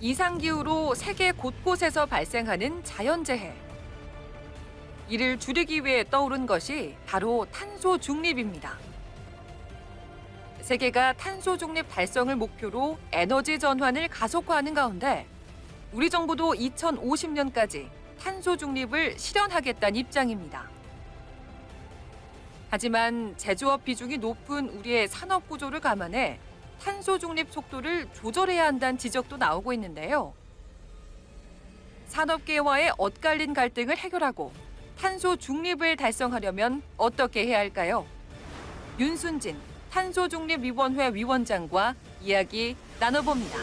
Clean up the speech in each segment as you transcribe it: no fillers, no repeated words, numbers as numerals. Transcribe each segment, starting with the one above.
이상기후로 세계 곳곳에서 발생하는 자연재해. 이를 줄이기 위해 떠오른 것이 바로 탄소 중립입니다. 세계가 탄소 중립 달성을 목표로 에너지 전환을 가속화하는 가운데 우리 정부도 2050년까지 탄소 중립을 실현하겠다는 입장입니다. 하지만 제조업 비중이 높은 우리의 산업 구조를 감안해 탄소 중립 속도를 조절해야 한다는 지적도 나오고 있는데요. 산업계와의 엇갈린 갈등을 해결하고 탄소 중립을 달성하려면 어떻게 해야 할까요? 윤순진 탄소중립위원회 위원장과 이야기 나눠봅니다.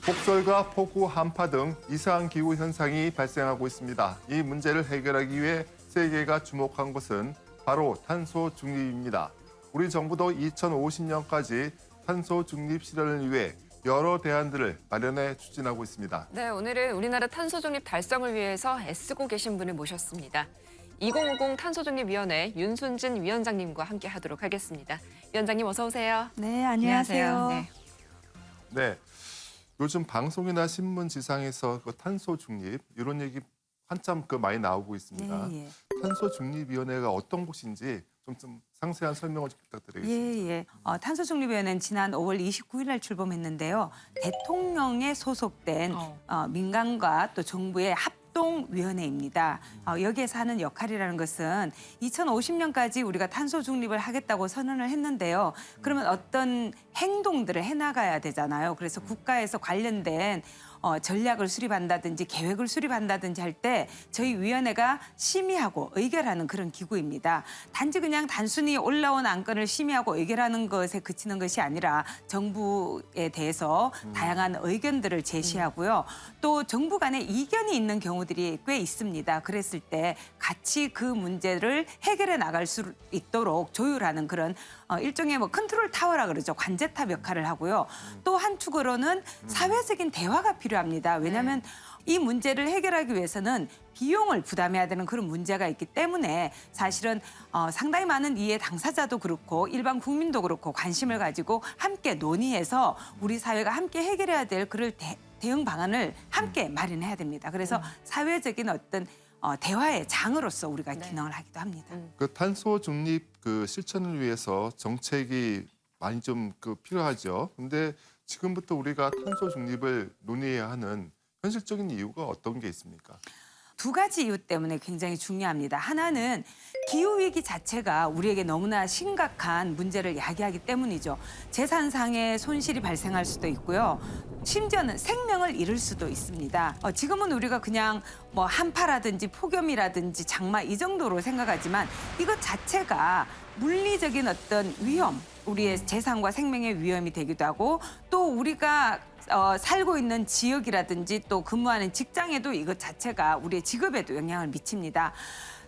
폭설과 폭우, 한파 등 이상 기후 현상이 발생하고 있습니다. 이 문제를 해결하기 위해 세계가 주목한 것은 바로 탄소 중립입니다. 우리 정부도 2050년까지 탄소 중립 실현을 위해 여러 대안들을 마련해 추진하고 있습니다. 네, 오늘은 우리나라 탄소 중립 달성을 위해서 애쓰고 계신 분을 모셨습니다. 2050 탄소중립위원회 윤순진 위원장님과 함께 하도록 하겠습니다. 위원장님 어서 오세요. 네, 안녕하세요. 네. 네, 요즘 방송이나 신문 지상에서 탄소 중립 이런 얘기 한참 많이 나오고 있습니다. 예, 예. 탄소 중립위원회가 어떤 곳인지 좀 상세한 설명을 좀 부탁드리겠습니다. 예. 탄소중립위원회는 지난 5월 29일 날 출범했는데요. 대통령에 소속된 민간과 또 정부의 합동위원회입니다. 여기에서 하는 역할이라는 것은 2050년까지 우리가 탄소 중립을 하겠다고 선언을 했는데요. 그러면 어떤 행동들을 해나가야 되잖아요. 그래서 국가에서 관련된 전략을 수립한다든지 계획을 수립한다든지 할 때 저희 위원회가 심의하고 의결하는 그런 기구입니다. 단지 그냥 단순히 올라온 안건을 심의하고 의결하는 것에 그치는 것이 아니라 정부에 대해서 다양한 의견들을 제시하고요. 또 정부 간에 이견이 있는 경우들이 꽤 있습니다. 그랬을 때 같이 그 문제를 해결해 나갈 수 있도록 조율하는 그런 일종의 컨트롤 타워라 그러죠. 관제탑 역할을 하고요. 또 한 축으로는 사회적인 대화가 필요합니다. 왜냐하면 이 문제를 해결하기 위해서는 비용을 부담해야 되는 그런 문제가 있기 때문에 사실은 상당히 많은 이해 당사자도 그렇고 일반 국민도 그렇고 관심을 가지고 함께 논의해서 우리 사회가 함께 해결해야 될 그런 대응 방안을 함께 마련해야 됩니다. 그래서 사회적인 어떤 대화의 장으로서 우리가 기능을 하기도 합니다. 그 탄소 중립 실천을 위해서 정책이 많이 좀 필요하죠. 근데 지금부터 우리가 탄소 중립을 논의해야 하는 현실적인 이유가 어떤 게 있습니까? 두 가지 이유 때문에 굉장히 중요합니다. 하나는 기후위기 자체가 우리에게 너무나 심각한 문제를 야기하기 때문이죠. 재산상의 손실이 발생할 수도 있고요. 심지어는 생명을 잃을 수도 있습니다. 지금은 우리가 그냥 한파라든지 폭염이라든지 장마 이 정도로 생각하지만 이것 자체가 물리적인 어떤 위험, 우리의 재산과 생명의 위험이 되기도 하고 또 우리가 살고 있는 지역이라든지 또 근무하는 직장에도 이것 자체가 우리의 직업에도 영향을 미칩니다.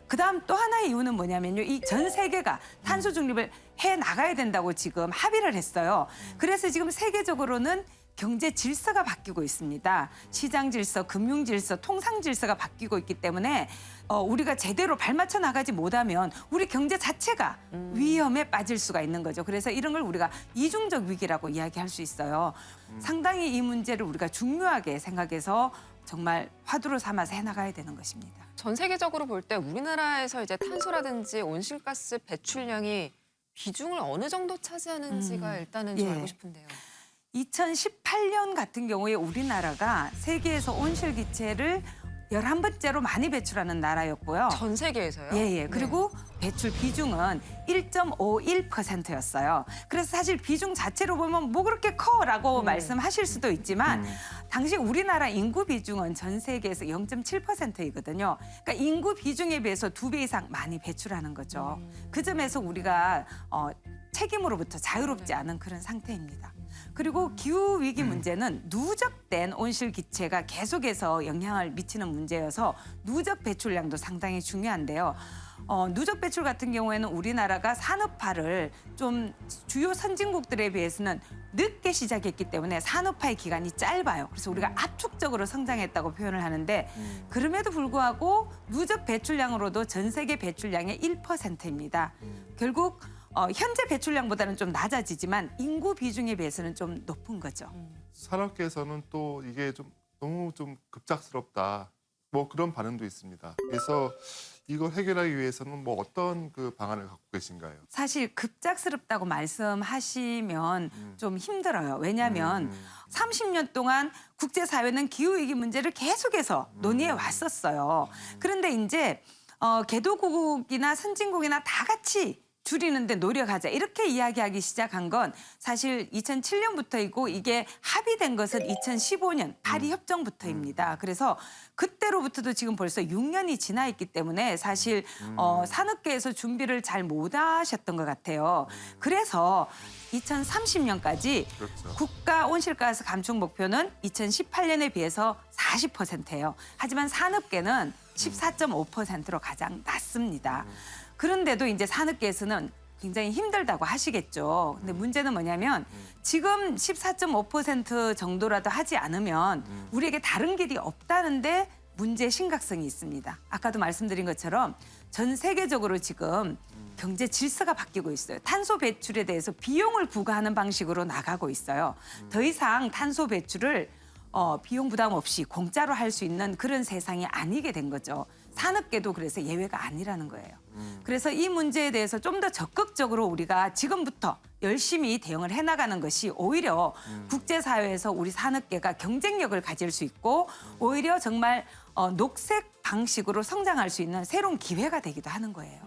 그다음 또 하나의 이유는 뭐냐면요. 이 전 세계가 탄소 중립을 해 나가야 된다고 지금 합의를 했어요. 그래서 지금 세계적으로는 경제 질서가 바뀌고 있습니다. 시장 질서, 금융 질서, 통상 질서가 바뀌고 있기 때문에 우리가 제대로 발맞춰 나가지 못하면 우리 경제 자체가 위험에 빠질 수가 있는 거죠. 그래서 이런 걸 우리가 이중적 위기라고 이야기할 수 있어요. 상당히 이 문제를 우리가 중요하게 생각해서 정말 화두로 삼아서 해나가야 되는 것입니다. 전 세계적으로 볼 때 우리나라에서 이제 탄소라든지 온실가스 배출량이 비중을 어느 정도 차지하는지가 일단은 좀 알고 싶은데요. 2018년 같은 경우에 우리나라가 세계에서 온실기체를 11번째로 많이 배출하는 나라였고요. 전 세계에서요? 예. 그리고 배출 비중은 1.51%였어요. 그래서 사실 비중 자체로 보면 뭐 그렇게 커라고 말씀하실 수도 있지만 당시 우리나라 인구 비중은 전 세계에서 0.7%이거든요. 그러니까 인구 비중에 비해서 2배 이상 많이 배출하는 거죠. 그 점에서 우리가 책임으로부터 자유롭지 않은 그런 상태입니다. 그리고 기후위기 문제는 누적된 온실기체가 계속해서 영향을 미치는 문제여서 누적 배출량도 상당히 중요한데요. 누적 배출 같은 경우에는 우리나라가 산업화를 좀 주요 선진국들에 비해서는 늦게 시작했기 때문에 산업화의 기간이 짧아요. 그래서 우리가 압축적으로 성장했다고 표현을 하는데 그럼에도 불구하고 누적 배출량으로도 전 세계 배출량의 1%입니다. 결국 현재 배출량보다는 좀 낮아지지만 인구 비중에 비해서는 좀 높은 거죠. 산업계에서는 또 이게 좀 너무 좀 급작스럽다. 뭐 그런 반응도 있습니다. 그래서 이걸 해결하기 위해서는 뭐 어떤 그 방안을 갖고 계신가요? 사실 급작스럽다고 말씀하시면 좀 힘들어요. 왜냐하면 30년 동안 국제사회는 기후위기 문제를 계속해서 논의해 왔었어요. 그런데 이제 개도국이나 선진국이나 다 같이 줄이는데 노력하자 이렇게 이야기하기 시작한 건 사실 2007년부터이고 이게 합의된 것은 2015년 파리 협정부터입니다. 그래서 그때로부터도 지금 벌써 6년이 지나 있기 때문에 사실 산업계에서 준비를 잘 못하셨던 것 같아요. 그래서 2030년까지 그렇죠. 국가 온실가스 감축 목표는 2018년에 비해서 40%예요. 하지만 산업계는 14.5%로 가장 낮습니다. 그런데도 이제 산업계에서는 굉장히 힘들다고 하시겠죠. 근데 문제는 뭐냐면 지금 14.5% 정도라도 하지 않으면 우리에게 다른 길이 없다는데 문제의 심각성이 있습니다. 아까도 말씀드린 것처럼 전 세계적으로 지금 경제 질서가 바뀌고 있어요. 탄소 배출에 대해서 비용을 부과하는 방식으로 나가고 있어요. 더 이상 탄소 배출을 비용 부담 없이 공짜로 할 수 있는 그런 세상이 아니게 된 거죠. 산업계도 그래서 예외가 아니라는 거예요. 그래서 이 문제에 대해서 좀 더 적극적으로 우리가 지금부터 열심히 대응을 해나가는 것이 오히려 국제사회에서 우리 산업계가 경쟁력을 가질 수 있고 오히려 정말 녹색 방식으로 성장할 수 있는 새로운 기회가 되기도 하는 거예요.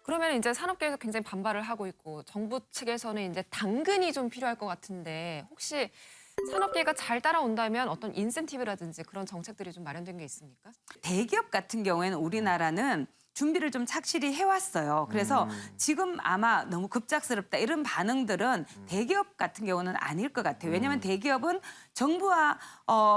그러면 이제 산업계에서 굉장히 반발을 하고 있고 정부 측에서는 이제 당근이 좀 필요할 것 같은데 혹시 산업계가 잘 따라온다면 어떤 인센티브라든지 그런 정책들이 좀 마련된 게 있습니까? 대기업 같은 경우에는 우리나라는 준비를 좀 착실히 해왔어요. 그래서 지금 아마 너무 급작스럽다 이런 반응들은 대기업 같은 경우는 아닐 것 같아요. 왜냐하면 대기업은 정부와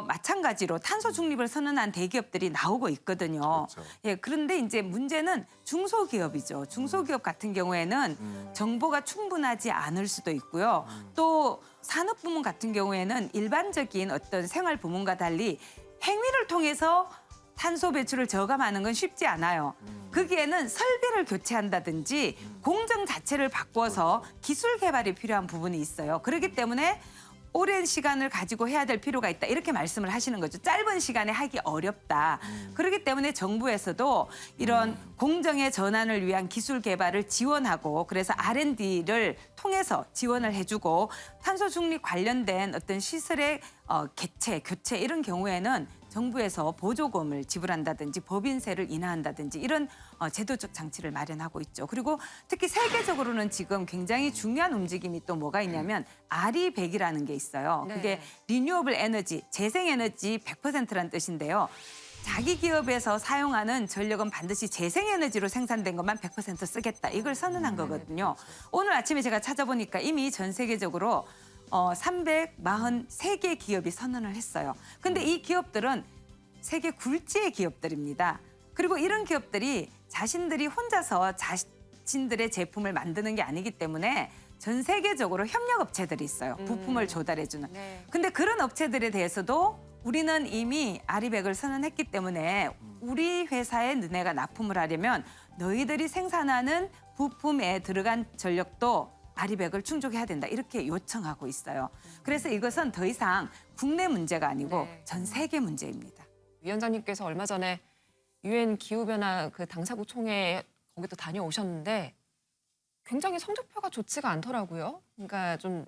마찬가지로 탄소 중립을 선언한 대기업들이 나오고 있거든요. 그렇죠. 예, 그런데 이제 문제는 중소기업이죠. 중소기업 같은 경우에는 정보가 충분하지 않을 수도 있고요. 또 산업부문 같은 경우에는 일반적인 어떤 생활부문과 달리 행위를 통해서 탄소 배출을 저감하는 건 쉽지 않아요. 거기에는 설비를 교체한다든지 공정 자체를 바꿔서 기술 개발이 필요한 부분이 있어요. 그렇기 때문에 오랜 시간을 가지고 해야 될 필요가 있다. 이렇게 말씀을 하시는 거죠. 짧은 시간에 하기 어렵다. 그렇기 때문에 정부에서도 이런 공정의 전환을 위한 기술 개발을 지원하고 그래서 R&D를 통해서 지원을 해주고 탄소 중립 관련된 어떤 시설의 개체, 교체 이런 경우에는 정부에서 보조금을 지불한다든지 법인세를 인하한다든지 이런 제도적 장치를 마련하고 있죠. 그리고 특히 세계적으로는 지금 굉장히 중요한 움직임이 또 뭐가 있냐면 RE100이라는 게 있어요. 네. 그게 리뉴어블 에너지, 재생에너지 100%라는 뜻인데요. 자기 기업에서 사용하는 전력은 반드시 재생에너지로 생산된 것만 100% 쓰겠다. 이걸 선언한 거거든요. 오늘 아침에 제가 찾아보니까 이미 전 세계적으로 343개 기업이 선언을 했어요. 근데 이 기업들은 세계 굴지의 기업들입니다. 그리고 이런 기업들이 자신들이 혼자서 자신들의 제품을 만드는 게 아니기 때문에 전 세계적으로 협력업체들이 있어요. 부품을 조달해주는. 네. 근데 그런 업체들에 대해서도 우리는 이미 아리백을 선언했기 때문에 우리 회사에 너네가 납품을 하려면 너희들이 생산하는 부품에 들어간 전력도 아리백을 충족해야 된다. 이렇게 요청하고 있어요. 그래서 이것은 더 이상 국내 문제가 아니고 네. 전 세계 문제입니다. 위원장님께서 얼마 전에 유엔 기후변화 그 당사국 총회 거기도 다녀오셨는데 굉장히 성적표가 좋지가 않더라고요. 그러니까 좀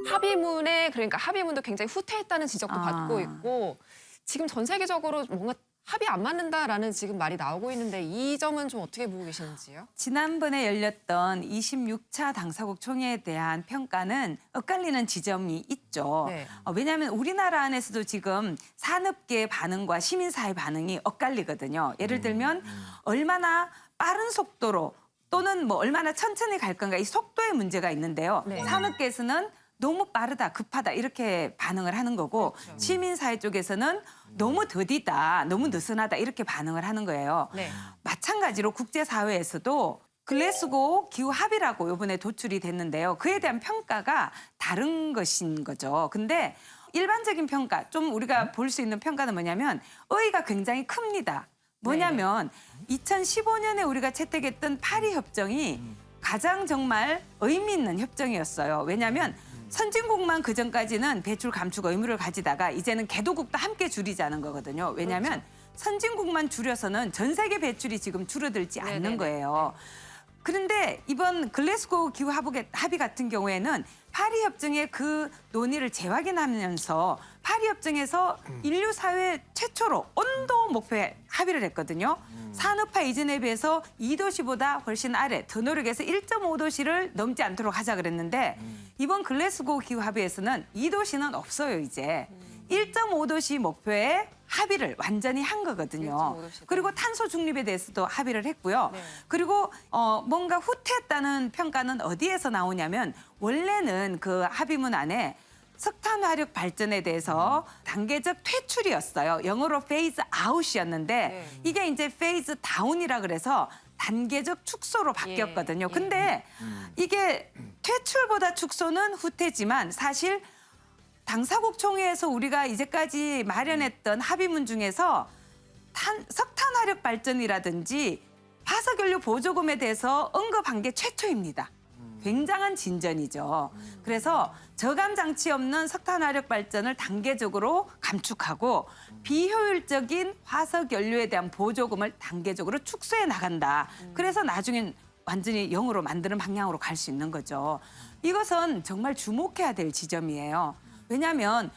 합의문도 굉장히 후퇴했다는 지적도 받고 있고 지금 전 세계적으로 뭔가 합의 안 맞는다라는 지금 말이 나오고 있는데 이 점은 좀 어떻게 보고 계시는지요? 지난번에 열렸던 26차 당사국 총회에 대한 평가는 엇갈리는 지점이 있죠. 네. 왜냐하면 우리나라 안에서도 지금 산업계의 반응과 시민사회 반응이 엇갈리거든요. 예를 들면 얼마나 빠른 속도로 또는 뭐 얼마나 천천히 갈 건가 이 속도의 문제가 있는데요. 네. 산업계에서는 너무 빠르다, 급하다 이렇게 반응을 하는 거고 그렇죠. 시민사회 쪽에서는 너무 더디다, 너무 느슨하다 이렇게 반응을 하는 거예요. 네. 마찬가지로 국제사회에서도 글래스고 기후 합의라고 이번에 도출이 됐는데요. 그에 대한 평가가 다른 것인 거죠. 근데 일반적인 평가, 좀 우리가 볼 수 있는 평가는 뭐냐면 의의가 굉장히 큽니다. 뭐냐면 2015년에 우리가 채택했던 파리 협정이 가장 정말 의미 있는 협정이었어요. 왜냐하면 선진국만 그전까지는 배출 감축 의무를 가지다가 이제는 개도국도 함께 줄이자는 거거든요. 왜냐하면 선진국만 줄여서는 전 세계 배출이 지금 줄어들지 않는 네네네. 거예요. 그런데 이번 글래스고 기후 합의 같은 경우에는 파리 협정의 그 논의를 재확인하면서 파리 협정에서 인류 사회 최초로 온도 목표에 합의를 했거든요. 산업화 이전에 비해서 2도씨보다 훨씬 아래 더 노력해서 1.5도씨를 넘지 않도록 하자 그랬는데 이번 글래스고 기후 합의에서는 2도씨는 없어요 이제. 1.5도씨 목표에 합의를 완전히 한 거거든요. 1.5 도시. 그리고 탄소 중립에 대해서도 합의를 했고요. 네. 그리고 뭔가 후퇴했다는 평가는 어디에서 나오냐면 원래는 그 합의문 안에 석탄 화력 발전에 대해서 단계적 퇴출이었어요. 영어로 페이즈 아웃이었는데 네. 이게 이제 페이즈 다운이라 그래서 단계적 축소로 바뀌었거든요. 예. 근데 이게 퇴출보다 축소는 후퇴지만 사실 당사국 총회에서 우리가 이제까지 마련했던 합의문 중에서 석탄 화력 발전이라든지 화석연료 보조금에 대해서 언급한 게 최초입니다. 굉장한 진전이죠. 그래서 저감 장치 없는 석탄 화력 발전을 단계적으로 감축하고 비효율적인 화석 연료에 대한 보조금을 단계적으로 축소해 나간다. 그래서 나중엔 완전히 0으로 만드는 방향으로 갈 수 있는 거죠. 이것은 정말 주목해야 될 지점이에요. 왜냐하면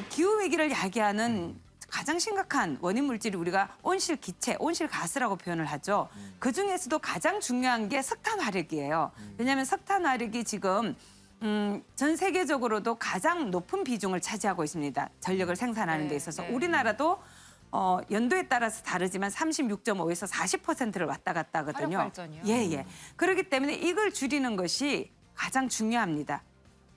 기후 위기를 야기하는 가장 심각한 원인 물질이 우리가 온실 기체, 온실 가스라고 표현을 하죠. 그 중에서도 가장 중요한 게 석탄 화력이에요. 왜냐하면 석탄 화력이 지금 전 세계적으로도 가장 높은 비중을 차지하고 있습니다. 전력을 생산하는 데 있어서. 네. 우리나라도 연도에 따라서 다르지만 36.5에서 40%를 왔다 갔다 하거든요. 화력 발전이요? 예. 그렇기 때문에 이걸 줄이는 것이 가장 중요합니다.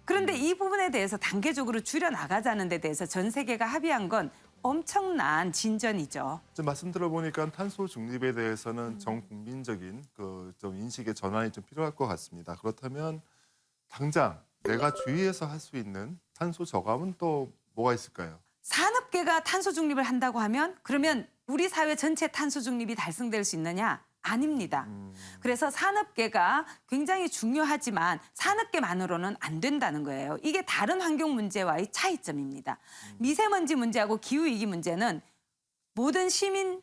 그런데 이 부분에 대해서 단계적으로 줄여 나가자는 데 대해서 전 세계가 합의한 건 엄청난 진전이죠. 좀 말씀 들어보니까 탄소 중립에 대해서는 전 국민적인 그 좀 인식의 전환이 좀 필요할 것 같습니다. 그렇다면 당장 내가 주위에서 할 수 있는 탄소 저감은 또 뭐가 있을까요? 산업계가 탄소 중립을 한다고 하면 그러면 우리 사회 전체 탄소 중립이 달성될 수 있느냐? 아닙니다. 그래서 산업계가 굉장히 중요하지만 산업계만으로는 안 된다는 거예요. 이게 다른 환경 문제와의 차이점입니다. 미세먼지 문제하고 기후위기 문제는 모든 시민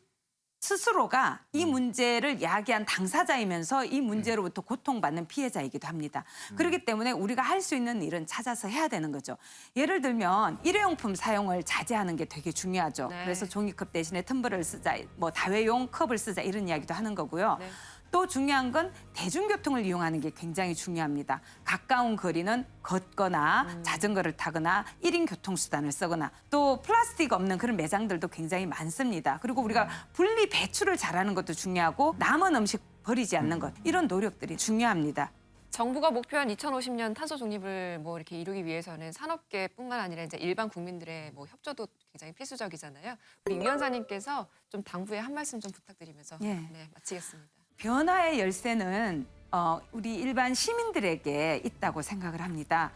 스스로가 이 문제를 야기한 당사자이면서 이 문제로부터 고통받는 피해자이기도 합니다. 그렇기 때문에 우리가 할 수 있는 일은 찾아서 해야 되는 거죠. 예를 들면 일회용품 사용을 자제하는 게 되게 중요하죠. 네. 그래서 종이컵 대신에 텀블러를 쓰자, 뭐 다회용 컵을 쓰자 이런 이야기도 하는 거고요. 네. 또 중요한 건 대중교통을 이용하는 게 굉장히 중요합니다. 가까운 거리는 걷거나 자전거를 타거나 1인 교통수단을 쓰거나 또 플라스틱 없는 그런 매장들도 굉장히 많습니다. 그리고 우리가 분리 배출을 잘하는 것도 중요하고 남은 음식 버리지 않는 것 이런 노력들이 중요합니다. 정부가 목표한 2050년 탄소 중립을 뭐 이렇게 이루기 위해서는 산업계뿐만 아니라 이제 일반 국민들의 뭐 협조도 굉장히 필수적이잖아요. 우리 위원장님께서 좀 당부에 한 말씀 좀 부탁드리면서 예. 네, 마치겠습니다. 변화의 열쇠는 우리 일반 시민들에게 있다고 생각을 합니다.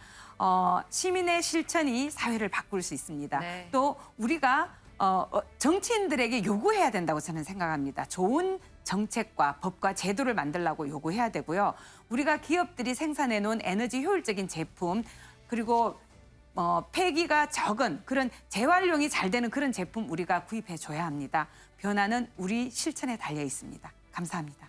시민의 실천이 사회를 바꿀 수 있습니다. 네. 또 우리가 정치인들에게 요구해야 된다고 저는 생각합니다. 좋은 정책과 법과 제도를 만들라고 요구해야 되고요. 우리가 기업들이 생산해 놓은 에너지 효율적인 제품 그리고 폐기가 적은 그런 재활용이 잘 되는 그런 제품 우리가 구입해 줘야 합니다. 변화는 우리 실천에 달려 있습니다. 감사합니다.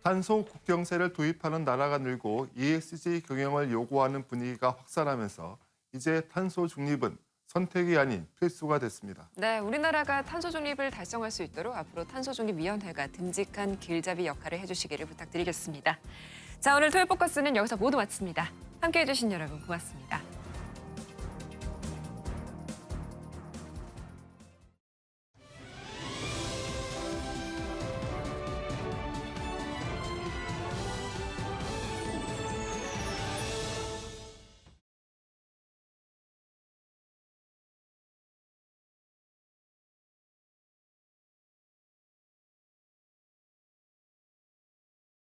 탄소 국경세를 도입하는 나라가 늘고 ESG 경영을 요구하는 분위기가 확산하면서 이제 탄소 중립은 선택이 아닌 필수가 됐습니다. 네, 우리나라가 탄소 중립을 달성할 수 있도록 앞으로 탄소중립위원회가 듬직한 길잡이 역할을 해주시기를 부탁드리겠습니다. 자, 오늘 토요포커스는 여기서 모두 마칩니다. 함께해 주신 여러분 고맙습니다.